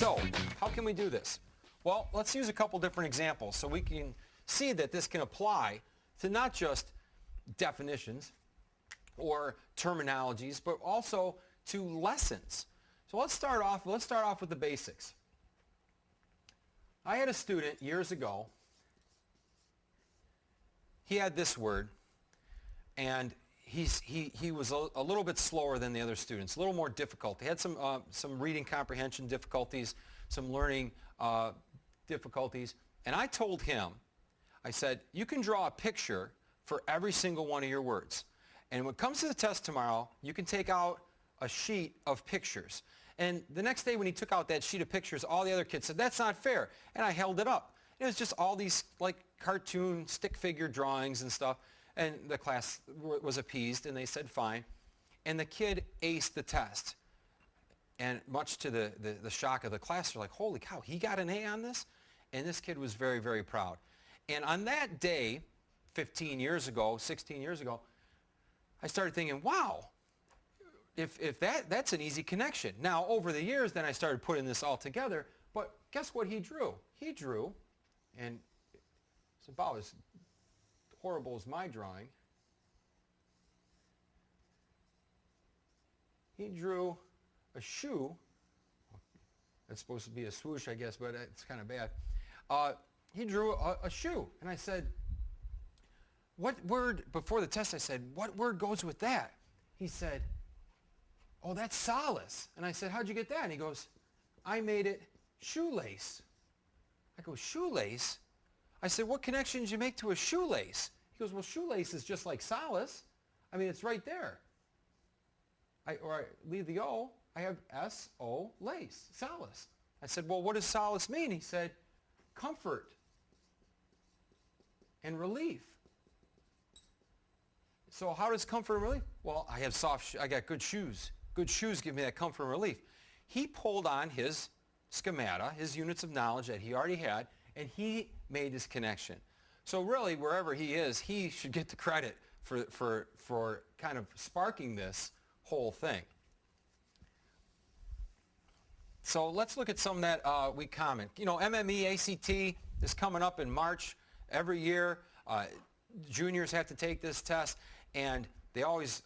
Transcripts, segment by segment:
So, how can we do this? Well, let's use a couple different examples so we can see that this can apply to not just definitions or terminologies, but also to lessons. So let's start off with the basics. I had a student years ago. He had this word, and he was a little bit slower than the other students, a little more difficult. He had some reading comprehension difficulties, some learning difficulties, and I told him, I said, you can draw a picture for every single one of your words. And when it comes to the test tomorrow, you can take out a sheet of pictures. And the next day when he took out that sheet of pictures, all the other kids said, that's not fair. And I held it up. It was just all these like cartoon stick figure drawings and stuff. And the class was appeased, and they said fine. And the kid aced the test. And much to the shock of the class, they're like, holy cow, he got an A on this? And this kid was very, very proud. And on that day, 15 years ago, 16 years ago, I started thinking, wow, if that's an easy connection. Now, over the years, then I started putting this all together. But guess what he drew? He drew, and it's about as horrible as my drawing. He drew a shoe. That's supposed to be a swoosh, I guess, but it's kind of bad. He drew a shoe. And I said, what word, before the test I said, what word goes with that? He said, oh, that's solace. And I said, how'd you get that? And he goes, I made it shoelace. I go, shoelace? I said, what connection did you make to a shoelace? He goes, well, shoelace is just like solace. I mean, it's right there. I leave the O, I have S-O, lace, solace. I said, well, what does solace mean? He said, comfort and relief. So how does comfort and relief? Well, I have I got good shoes. Good shoes give me that comfort and relief. He pulled on his schemata, his units of knowledge that he already had, and he made this connection. So really, wherever he is, he should get the credit for kind of sparking this whole thing. So let's look at some that we comment. You know, MME, ACT is coming up in March every year. Juniors have to take this test, and they always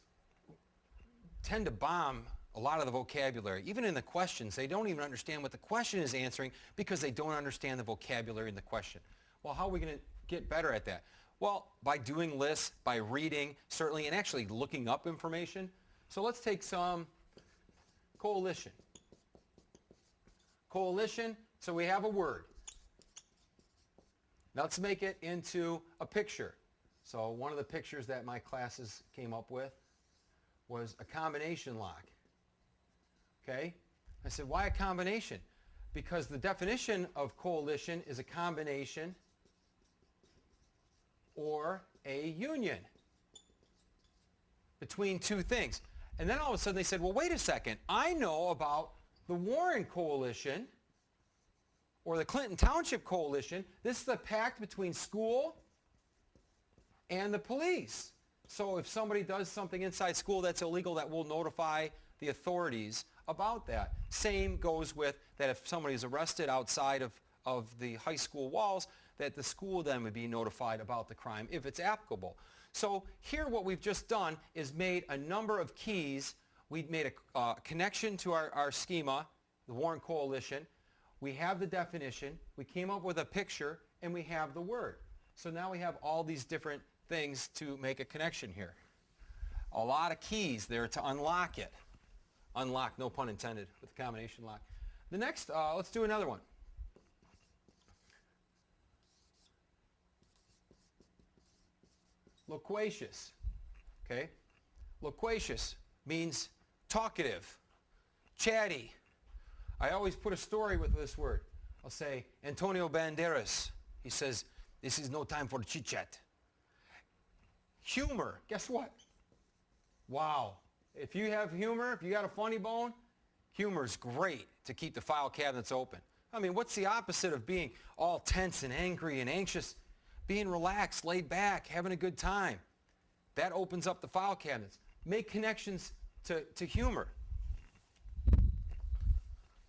tend to bomb a lot of the vocabulary. Even in the questions, they don't even understand what the question is answering because they don't understand the vocabulary in the question. Well, how are we going to get better at that? Well, by doing lists, by reading, certainly, and actually looking up information. So let's take some coalition. Coalition, so we have a word. Now let's make it into a picture. So one of the pictures that my classes came up with was a combination lock. Okay? I said, why a combination? Because the definition of coalition is a combination or a union between two things. And then all of a sudden they said, well, wait a second. I know about the Warren Coalition or the Clinton Township Coalition. This is the pact between school and the police. So if somebody does something inside school that's illegal, that will notify the authorities about that. Same goes with that if somebody is arrested outside of the high school walls, that the school then would be notified about the crime if it's applicable. So here what we've just done is made a number of keys. We've made a connection to our schema, the Warren Coalition. We have the definition. We came up with a picture, and we have the word. So now we have all these different things to make a connection here. A lot of keys there to unlock it. Unlock, no pun intended, with the combination lock. The next, let's do another one. Loquacious. Okay? Loquacious means talkative, chatty. I always put a story with this word. I'll say, Antonio Banderas, he says, this is no time for chit-chat. Humor, guess what? Wow. If you have humor, if you got a funny bone, humor's great to keep the file cabinets open. I mean, what's the opposite of being all tense and angry and anxious? Being relaxed, laid back, having a good time. That opens up the file cabinets. Make connections to humor.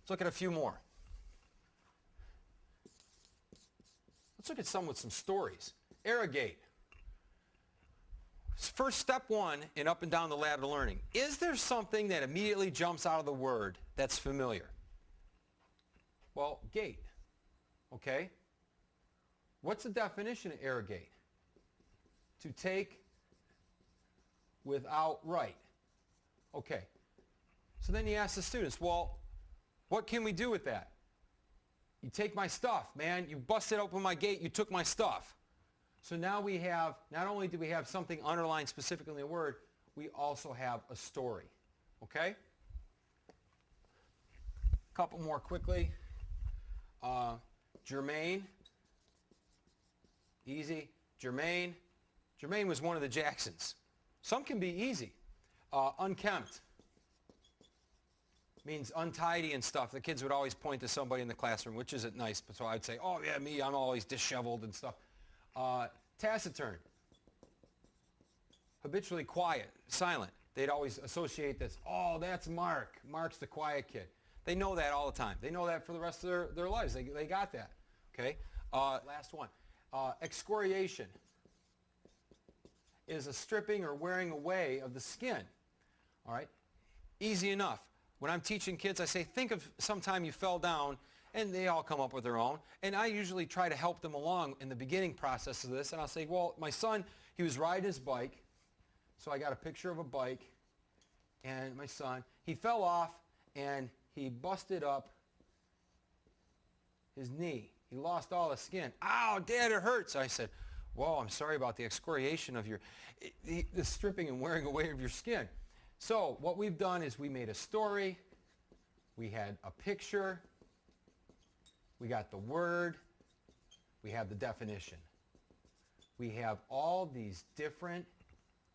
Let's look at a few more. Let's look at some with some stories. Arrogate. First, step one in Up and Down the Ladder to Learning. Is there something that immediately jumps out of the word that's familiar? Well, gate. Okay? What's the definition of arrogate? To take without right. Okay. So then you ask the students, well, what can we do with that? You take my stuff, man. You busted open my gate. You took my stuff. So now we have, not only do we have something underlined specifically in the word, we also have a story. Okay? A couple more quickly. Jermaine. Easy. Jermaine. Jermaine was one of the Jacksons. Some can be easy. Unkempt. Means untidy and stuff. The kids would always point to somebody in the classroom, which isn't nice. So I'd say, oh yeah, me, I'm always disheveled and stuff. Taciturn. Habitually quiet, silent. They'd always associate this, oh, that's Mark. Mark's the quiet kid. They know that all the time. They know that for the rest of their lives. They got that. Okay? Last one. Excoriation is a stripping or wearing away of the skin. All right? Easy enough. When I'm teaching kids, I say, think of some time you fell down, and they all come up with their own. And I usually try to help them along in the beginning process of this. And I'll say, well, my son, he was riding his bike. So I got a picture of a bike. And my son, he fell off, and he busted up his knee. He lost all the skin. Ow, Dad, it hurts. I said, whoa, I'm sorry about the excoriation of the stripping and wearing away of your skin. So what we've done is we made a story. We had a picture. We got the word. We have the definition. We have all these different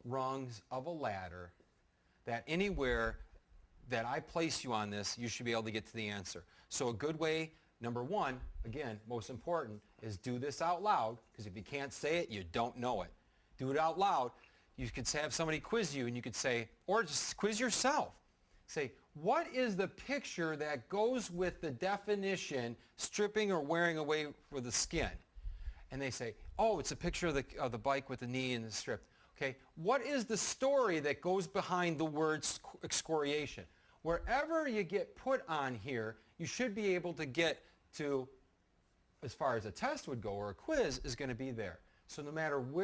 rungs of a ladder that anywhere that I place you on this, you should be able to get to the answer. So a good way, number one, again, most important, is do this out loud, because if you can't say it, you don't know it. Do it out loud. You could have somebody quiz you, and you could say, or just quiz yourself. Say, what is the picture that goes with the definition, stripping or wearing away with the skin? And they say, oh, it's a picture of the bike with the knee and the strip. Okay, what is the story that goes behind the word excoriation? Wherever you get put on here, you should be able to get to, as far as a test would go or a quiz, is going to be there. So no matter where